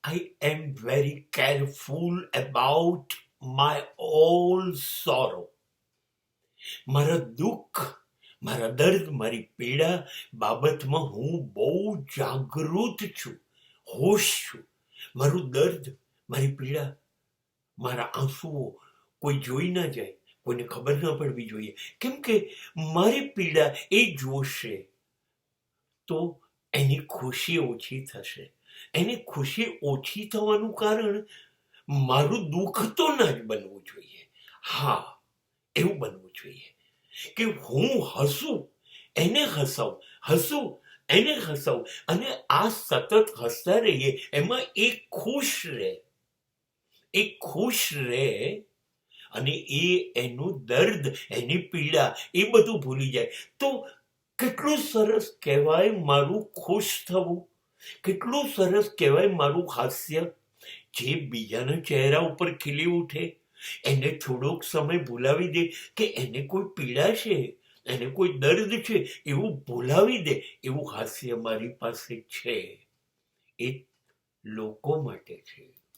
I am very careful about my all sorrow. મારા દુઃખ, મારા દર્દ, મારી પીડા બાબતમાં હું બહુ જાગૃત છું, હોશ છું. મારું દર્દ, મારી પીડા, મારા આંસુઓ કોઈ જોઈ ના જાય, કોઈને ખબર ના પડવી જોઈએ. કેમ કે મારી પીડા એ જોશે તો એની ખુશી ઓછી થશે. એની ખુશી ઓછી થવાનું કારણ મારું દુઃખ તો ના જ બનવું જોઈએ. હા, એવું બનવું જોઈએ કે હું હસું, એને હસાવું, હસું, એને હસાવું, અને આ સતત હસતા રહીએ. એમાં એ ખુશ રહે, એ ખુશ રહે, અને એ એનું દર્દ, એની પીડા, એ બધું ભૂલી જાય. તો કેટલું સરસ કહેવાય મારું ખુશ થવું, કેટલું સરસ કહેવાય મારું હાસ્ય. જે બીજાના ચહેરા ઉપર ખીલી ઉઠે, એને થોડોક સમય ભૂલાવી દે કે એને કોઈ પીડા છે, એને કોઈ દર્દ છે, એવું ભૂલાવી દે એવું હાસ્ય મારી પાસે છે. એ લોકો માટે છે.